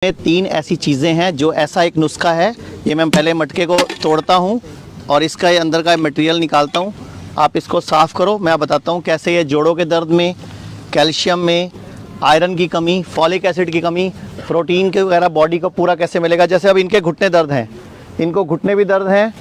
में तीन ऐसी चीज़ें हैं जो ऐसा एक नुस्खा है। ये मैं पहले मटके को तोड़ता हूँ और इसका ये अंदर का मटेरियल निकालता हूँ। आप इसको साफ़ करो, मैं बताता हूँ कैसे ये जोड़ों के दर्द में, कैल्शियम में, आयरन की कमी, फॉलिक एसिड की कमी, प्रोटीन के वगैरह बॉडी को पूरा कैसे मिलेगा। जैसे अब इनके घुटने दर्द हैं, इनको घुटने भी दर्द हैं,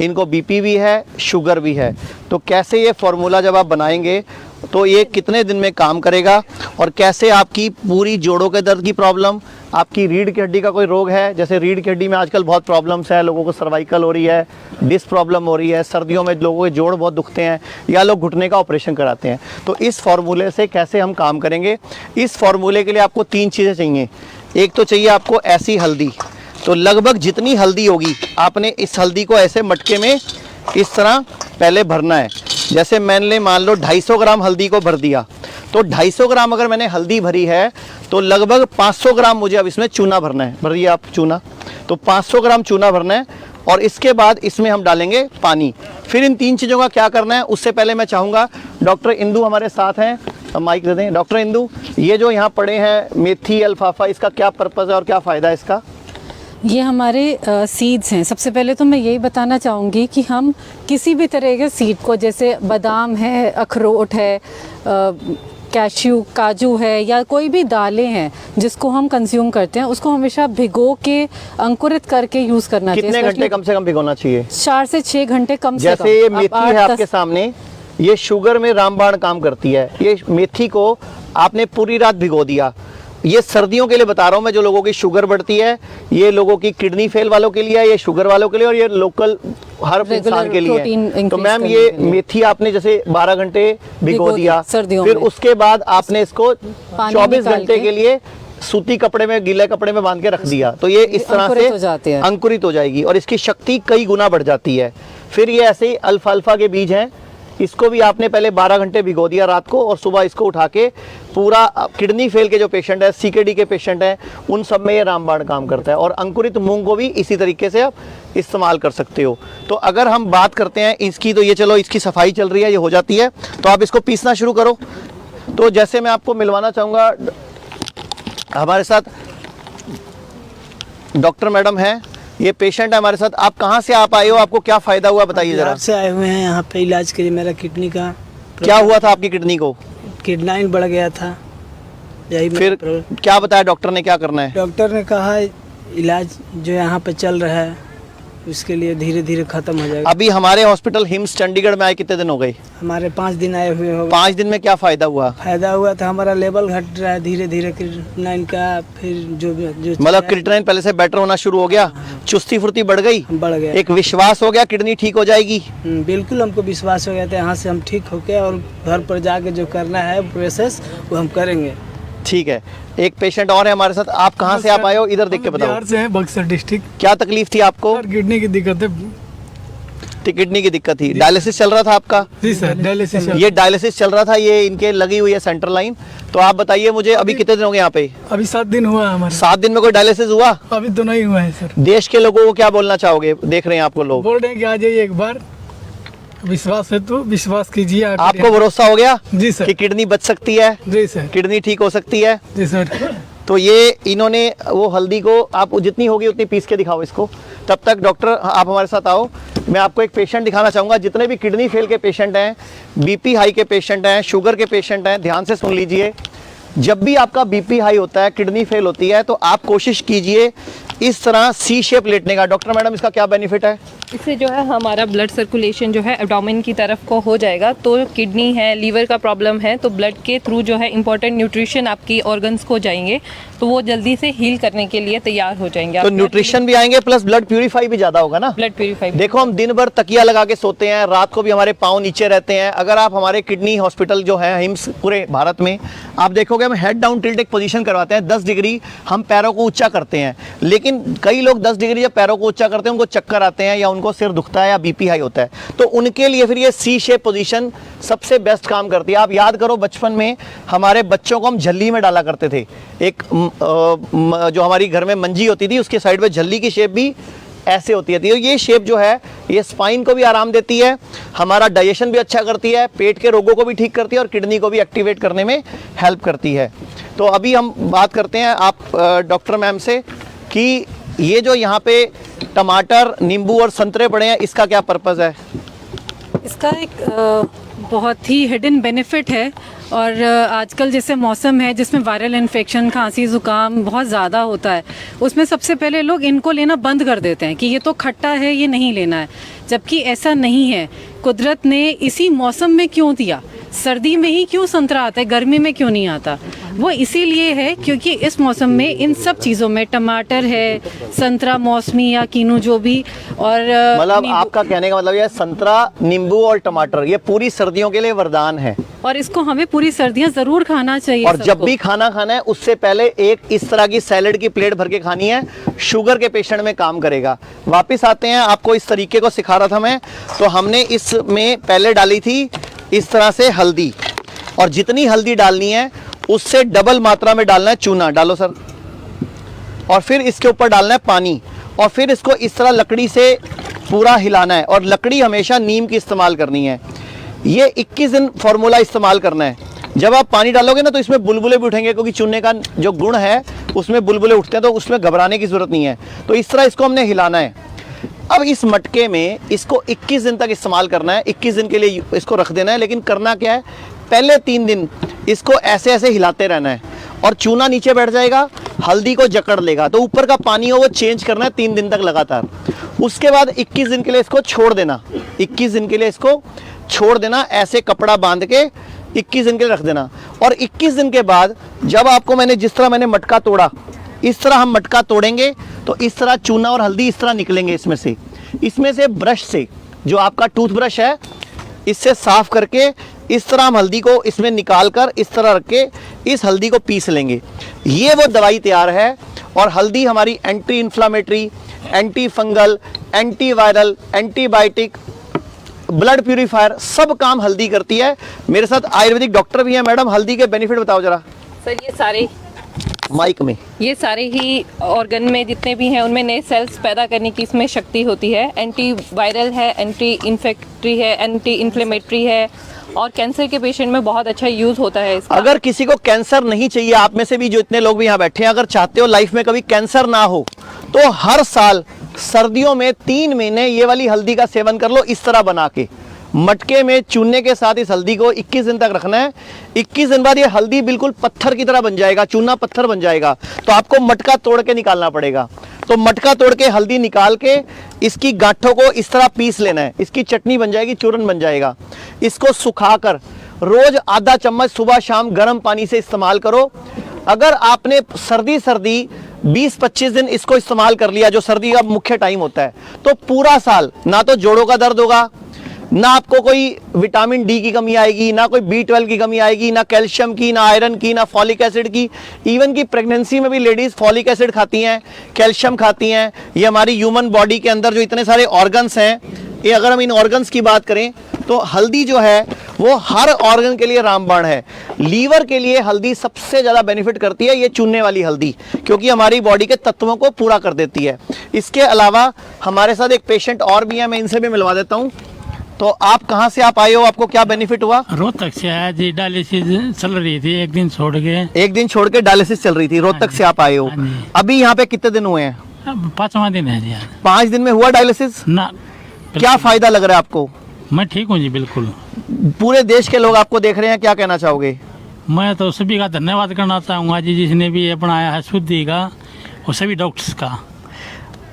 इनको बीपी भी है, शुगर भी है। तो कैसे ये फार्मूला जब आप बनाएंगे तो ये कितने दिन में काम करेगा और कैसे आपकी पूरी जोड़ों के दर्द की प्रॉब्लम, आपकी रीढ़ की हड्डी का कोई रोग है, जैसे रीढ़ की हड्डी में आजकल बहुत प्रॉब्लम्स है, लोगों को सर्वाइकल हो रही है, डिस्क प्रॉब्लम हो रही है, सर्दियों में लोगों के जोड़ बहुत दुखते हैं या लोग घुटने का ऑपरेशन कराते हैं। तो इस फार्मूले से कैसे हम काम करेंगे। इस फार्मूले के लिए आपको तीन चीज़ें चाहिए। एक तो चाहिए आपको ऐसी हल्दी, तो लगभग जितनी हल्दी होगी आपने इस हल्दी को ऐसे मटके में इस तरह पहले भरना है। जैसे मैंने मान लो 250 ग्राम हल्दी को भर दिया, तो 250 ग्राम अगर मैंने हल्दी भरी है तो लगभग 500 ग्राम मुझे अब इसमें चूना भरना है। भरिए आप चूना, तो 500 ग्राम चूना भरना है और इसके बाद इसमें हम डालेंगे पानी। फिर इन तीन चीज़ों का क्या करना है, उससे पहले मैं चाहूँगा डॉक्टर इंदू हमारे साथ हैं, माइक दे दें। डॉक्टर इंदू, ये जो यहाँ पड़े हैं मेथी अल्फाफा, इसका क्या पर्पज़ है और क्या फ़ायदा है इसका? ये हमारे सीड्स हैं। सबसे पहले तो मैं यही बताना चाहूँगी कि हम किसी भी तरह के सीड को, जैसे बादाम है, अखरोट है, कैश्यू, काजू है या कोई भी दालें हैं जिसको हम कंज्यूम करते हैं, उसको हमेशा भिगो के अंकुरित करके यूज़ करना चाहिए। कितने घंटे कम से कम भिगोना चाहिए? 4 से 6 घंटे कम से कम। जैसे ये मेथी है आपके सामने, ये शुगर में रामबाण काम करती है। ये मेथी को आपने पूरी रात भिगो दिया। ये सर्दियों के लिए बता रहा हूँ मैं, जो लोगों की शुगर बढ़ती है, ये लोगों की किडनी फेल वालों के लिए है, ये शुगर वालों के लिए और ये लोकल हर इंसान के लिए है। तो मैम ये मेथी आपने जैसे 12 घंटे भिगो दिया, फिर उसके बाद आपने इसको 24 घंटे के लिए सूती कपड़े में, गीले कपड़े में बांध के रख दिया, तो ये इस तरह से अंकुरित हो जाएगी और इसकी शक्ति कई गुना बढ़ जाती है। फिर ये ऐसे ही अल्फाल्फा के बीज हैं, इसको भी आपने पहले 12 घंटे भिगो दिया रात को और सुबह इसको उठा के पूरा, किडनी फेल के जो पेशेंट है, सीकेडी के पेशेंट हैं, उन सब में ये रामबाण काम करता है। और अंकुरित मूंग को भी इसी तरीके से आप इस्तेमाल कर सकते हो। तो अगर हम बात करते हैं इसकी, तो ये चलो इसकी सफाई चल रही है, ये हो जाती है, तो आप इसको पीसना शुरू करो। तो जैसे मैं आपको मिलवाना चाहूँगा, हमारे साथ डॉक्टर मैडम हैं, ये पेशेंट है हमारे साथ। आप कहाँ से आप आए हो, आपको क्या फ़ायदा हुआ बताइए ज़रा। से आए हुए हैं यहाँ पे इलाज के लिए। मेरा किडनी का क्या हुआ था आपकी किडनी को? किडनी बढ़ गया था, यही फिर क्या बताया डॉक्टर ने, क्या करना है? डॉक्टर ने कहा इलाज जो यहाँ पे चल रहा है उसके लिए धीरे धीरे खत्म हो जाएगा। अभी हमारे हॉस्पिटल हिम्स चंडीगढ़ में आए कितने दिन हो गए? हमारे 5 दिन आए हुए हो। 5 दिन में क्या फ़ायदा हुआ? फायदा हुआ था, हमारा लेवल घट रहा है धीरे धीरे क्रिएटिनिन का। फिर जो मतलब क्रिएटिनिन पहले से बेटर होना शुरू हो गया, चुस्ती फुर्ती बढ़ गई, बढ़ गया, एक विश्वास हो गया किडनी ठीक हो जाएगी। बिल्कुल हमको विश्वास हो गया था, यहाँ से हम ठीक हो गए और घर पर जाके जो करना है प्रोसेस वो हम करेंगे। ठीक है, एक पेशेंट और है हमारे साथ। आप कहाँ से आप आए हो, इधर देख के बताओ। बिहार से हैं, बक्सर डिस्ट्रिक्ट। क्या तकलीफ थी आपको? किडनी की दिक्कत है। किडनी की दिक्कत थी, डायलिसिस चल रहा था आपका? जी सर, डायलिसिस। ये डायलिसिस चल रहा था, ये इनके लगी हुई है सेंटर लाइन। तो आप बताइए मुझे, अभी कितने दिन हो गए यहाँ पे? अभी 7 दिन हुआ है हमारे। 7 दिन में कोई डायलिसिस हुआ? अभी तो नहीं हुआ है सर। देश के लोगों को क्या बोलना चाहोगे, देख रहे हैं आपको लोग? बोल रहे हैं कि आ जाइए एक बार, विश्वास है तो विश्वास कीजिए। आपको भरोसा हो गया जी सर कि किडनी बच सकती है? जी सर, किडनी ठीक हो सकती है? जी सर। तो ये इन्होंने वो हल्दी को, आप जितनी होगी उतनी पीस के दिखाओ इसको। तब तक डॉक्टर आप हमारे साथ आओ, मैं आपको एक पेशेंट दिखाना चाहूँगा। जितने भी किडनी फेल के पेशेंट हैं, बीपी हाई के पेशेंट हैं, शुगर के पेशेंट हैं, ध्यान से सुन लीजिए। जब भी आपका बीपी हाई होता है, किडनी फेल होती है, तो आप कोशिश कीजिए इस तरह सी शेप लेटने का। डॉक्टर मैडम, इसका क्या बेनिफिट है? इससे जो है हमारा ब्लड सर्कुलेशन जो है एब्डोमेन की तरफ को हो जाएगा। तो किडनी है, लीवर का प्रॉब्लम है, तो ब्लड के थ्रू जो है इंपॉर्टेंट न्यूट्रिशन आपकी ऑर्गन्स को जाएंगे, तो वो जल्दी से हील करने के लिए तैयार हो जाएंगे। तो न्यूट्रिशन भी आएंगे प्लस ब्लड प्यूरिफाई भी ज़्यादा होगा ना? Blood purify. देखो, हम दिन भर तकिया लगा के सोते हैं, रात को भी हमारे पाँव नीचे रहते हैं। अगर आप हमारे किडनी हॉस्पिटल जो है हिम्स पूरे भारत में, आप देखोगे हम हेड डाउन टिल्ट एक पोजीशन करवाते हैं, 10 डिग्री हम पैरों को ऊंचा करते हैं। लेकिन कई लोग 10 डिग्री जब पैरों को ऊंचा करते हैं उनको चक्कर आते हैं या उनको सिर दुखता है या बीपी हाई होता है, तो उनके लिए फिर ये सी शेप पोजीशन सबसे बेस्ट काम करती है। आप याद करो, बचपन में हमारे बच्चों को हम झल्ली में डाला करते थे। एक जो हमारी घर में मंजी होती थी, उसके साइड में झल्ली की शेप भी ऐसे होती है। तो ये शेप जो है, ये स्पाइन को भी आराम देती है, हमारा डाइजेशन भी अच्छा करती है, पेट के रोगों को भी ठीक करती है और किडनी को भी एक्टिवेट करने में हेल्प करती है। तो अभी हम बात करते हैं आप डॉक्टर मैम से कि ये जो यहाँ पे टमाटर, नींबू और संतरे पड़े हैं, इसका क्या पर्पज़ है? इसका एक बहुत ही हिडन बेनिफिट है। और आजकल जैसे मौसम है जिसमें वायरल इन्फेक्शन, खांसी, ज़ुकाम बहुत ज़्यादा होता है, उसमें सबसे पहले लोग इनको लेना बंद कर देते हैं कि ये तो खट्टा है, ये नहीं लेना है, जबकि ऐसा नहीं है। कुदरत ने इसी मौसम में क्यों दिया? सर्दी में ही क्यों संतरा आता है, गर्मी में क्यों नहीं आता? वो इसीलिए है क्योंकि इस मौसम में इन सब चीज़ों में टमाटर है, संतरा, मौसमी या कीनू जो भी, और मतलब आपका कहने का मतलब ये संतरा, नींबू और टमाटर ये पूरी सर्दियों के लिए वरदान है। और इसको हमें पूरी सर्दियां ज़रूर खाना चाहिए। और जब सबको। भी खाना खाना है उससे पहले एक इस तरह की सैलेड की प्लेट भर के खानी है, शुगर के पेशेंट में काम करेगा। वापस आते हैं, आपको इस तरीके को सिखा रहा था मैं। तो हमने इसमें पहले डाली थी इस तरह से हल्दी, और जितनी हल्दी डालनी है उससे डबल मात्रा में डालना है चूना। डालो सर। और फिर इसके ऊपर डालना है पानी, और फिर इसको इस तरह लकड़ी से पूरा हिलाना है। और लकड़ी हमेशा नीम की इस्तेमाल करनी है। ये 21 दिन फार्मूला इस्तेमाल करना है। जब आप पानी डालोगे ना तो इसमें बुलबुले भी उठेंगे, क्योंकि चूने का जो गुण है उसमें बुलबुले उठते हैं, तो उसमें घबराने की ज़रूरत नहीं है। तो इस तरह इसको हमने हिलाना है। अब इस मटके में इसको 21 दिन तक इस्तेमाल करना है। 21 दिन के लिए इसको रख देना है। लेकिन करना क्या है, पहले 3 दिन इसको ऐसे ऐसे हिलाते रहना है, और चूना नीचे बैठ जाएगा, हल्दी को जकड़ लेगा। तो ऊपर का पानी हो वो चेंज करना है 3 दिन तक लगातार। उसके बाद 21 दिन के लिए इसको छोड़ देना। 21 दिन के लिए इसको छोड़ देना, ऐसे कपड़ा बांध के 21 दिन के लिए रख देना। और 21 दिन के बाद जब आपको मैंने जिस तरह मैंने मटका तोड़ा, इस तरह हम मटका तोड़ेंगे तो इस तरह चूना और हल्दी इस तरह निकलेंगे इसमें से ब्रश से, जो आपका टूथब्रश है, इससे साफ करके इस तरह हम हल्दी को इसमें निकाल कर इस तरह रख के इस हल्दी को पीस लेंगे। ये वो दवाई तैयार है। और हल्दी हमारी anti inflammatory, anti fungal, anti viral, antibiotic, blood purifier, सब काम हल्दी करती है। मेरे साथ आयुर्वेदिक डॉक्टर भी हैं। मैडम, हल्दी के बेनिफिट बताओ जरा सर। ये सारे माइक में, ये सारे ही ऑर्गन में जितने भी हैं उनमें नए सेल्स पैदा करने की इसमें शक्ति होती है। एंटी वायरल है, एंटी इन्फेक्टरी है, एंटी इन्फ्लेमेटरी है, और कैंसर के पेशेंट में बहुत अच्छा यूज़ होता है इसका। अगर किसी को कैंसर नहीं चाहिए, आप में से भी जो इतने लोग भी यहाँ बैठे हैं, अगर चाहते हो लाइफ में कभी कैंसर ना हो, तो हर साल सर्दियों में 3 महीने ये वाली हल्दी का सेवन कर लो। इस तरह बना के मटके में चूने के साथ इस हल्दी को 21 दिन तक रखना है। 21 दिन बाद ये हल्दी बिल्कुल पत्थर की तरह बन जाएगा, चूना पत्थर बन जाएगा। तो आपको मटका तोड़ के निकालना पड़ेगा। तो मटका तोड़ के हल्दी निकाल के इसकी गांठों को इस तरह पीस लेना है। इसकी चटनी बन जाएगी, चूरन बन जाएगा। इसको सुखाकर रोज आधा चम्मच सुबह शाम गर्म पानी से इस्तेमाल करो। अगर आपने सर्दी 20-25 दिन इसको इस्तेमाल कर लिया, जो सर्दी का मुख्य टाइम होता है, तो पूरा साल ना तो जोड़ों का दर्द होगा, ना आपको कोई विटामिन डी की कमी आएगी, ना कोई B12 की कमी आएगी, ना कैल्शियम की, ना आयरन की, ना फॉलिक एसिड की। इवन की प्रेगनेंसी में भी लेडीज फॉलिक एसिड खाती हैं, कैल्शियम खाती हैं। ये हमारी ह्यूमन बॉडी के अंदर जो इतने सारे ऑर्गन्स हैं, ये अगर हम इन ऑर्गन्स की बात करें तो हल्दी जो है वो हर ऑर्गन के लिए रामबाण है। लीवर के लिए हल्दी सबसे ज़्यादा बेनिफिट करती है, ये चूने वाली हल्दी, क्योंकि हमारी बॉडी के तत्वों को पूरा कर देती है। इसके अलावा हमारे साथ एक पेशेंट और भी हैं, मैं इनसे भी मिलवा देता हूँ। तो आप कहाँ से आप आए हो, आपको क्या बेनिफिट हुआ? रोहतक से आया जी, डायलिसिस चल रही थी, एक दिन छोड़ के। एक दिन छोड़ के डायलिसिस चल रही थी, रोहतक से आप आए हो। हाँ जी। अभी यहाँ पे कितने दिन हुए हैं? अब 5वां दिन है जी। 5 दिन में हुआ डायलिसिस? ना, क्या फायदा लग रहा है आपको? मैं ठीक हूँ जी, बिल्कुल। पूरे देश के लोग आपको देख रहे हैं, क्या कहना चाहोगे? मैं तो सभी का धन्यवाद करना चाहूँगा जी, जिसने भी अपनाया है शुद्धि का, और सभी डॉक्टर्स का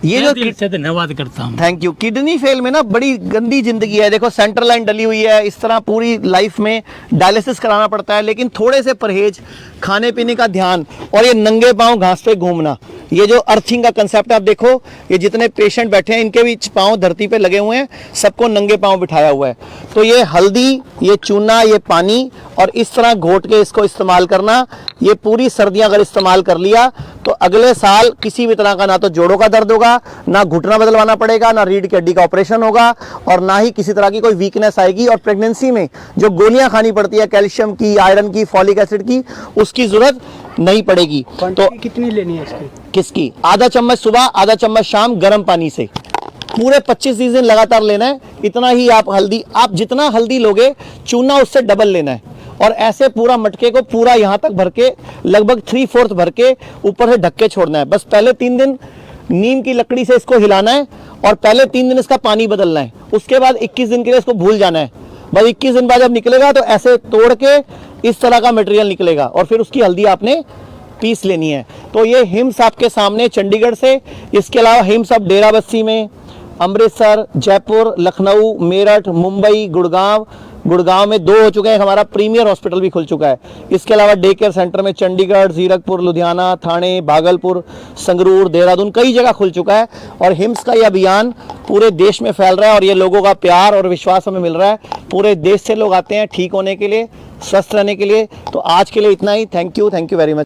ये मैं जो दिल से धन्यवाद करता हूँ। Thank you. किडनी फेल में ना बड़ी गंदी जिंदगी है। देखो सेंट्रल लाइन डली हुई है, इस तरह पूरी लाइफ में डायलिसिस कराना पड़ता है। लेकिन थोड़े से परहेज, खाने पीने का ध्यान, और ये नंगे पांव घास पे घूमना, ये जो अर्थिंग का कंसेप्ट है, आप देखो ये जितने पेशेंट बैठे हैं इनके भी पांव धरती पे लगे हुए हैं, सबको नंगे पांव बिठाया हुआ है। तो ये हल्दी, ये चूना, ये पानी, और इस तरह घोट के इसको इस्तेमाल करना। ये पूरी सर्दियां अगर इस्तेमाल कर लिया तो अगले साल किसी भी तरह का ना तो जोड़ों का दर्द होगा, ना घुटना बदलवाना पड़ेगा, ना रीढ़ की हड्डी का ऑपरेशन होगा, और ना ही किसी तरह की कोई वीकनेस आएगी। और प्रेगनेंसी में जो गोलियां खानी पड़ती है कैल्शियम की, आयरन की, फॉलिक एसिड की, उसकी जरूरत नहीं पड़ेगी। तो कितनी लेनी है इसकी? किसकी? आधा चम्मच सुबह, आधा चम्मच शाम गर्म पानी से, पूरे 25-30 दिन लगातार लेना है। इतना ही आप जितना हल्दी लोगे, चूना उससे डबल लेना है। और ऐसे पूरा मटके को पूरा यहाँ तक भर के लगभग 3/4 भर के ऊपर से ढक के छोड़ना है। बस पहले 3 दिन नीम की लकड़ी से इसको हिलाना है और पहले 3 दिन इसका पानी बदलना है। उसके बाद 21 दिन के लिए इसको भूल जाना है। बस 21 दिन बाद जब निकलेगा तो ऐसे तोड़ के इस तरह का मटेरियल निकलेगा और फिर उसकी हल्दी आपने पीस लेनी है। तो ये हिम्स आपके सामने चंडीगढ़ से, इसके अलावा हिम्स अब डेराबस्सी में, अमृतसर, जयपुर, लखनऊ, मेरठ, मुंबई, गुड़गांव में 2 हो चुके हैं। हमारा प्रीमियर हॉस्पिटल भी खुल चुका है। इसके अलावा डे केयर सेंटर में चंडीगढ़, जीरकपुर, लुधियाना, थाने, भागलपुर, संगरूर, देहरादून कई जगह खुल चुका है। और हिम्स का ये अभियान पूरे देश में फैल रहा है और ये लोगों का प्यार और विश्वास हमें मिल रहा है। पूरे देश से लोग आते हैं ठीक होने के लिए, स्वस्थ रहने के लिए। तो आज के लिए इतना ही। Thank you very much.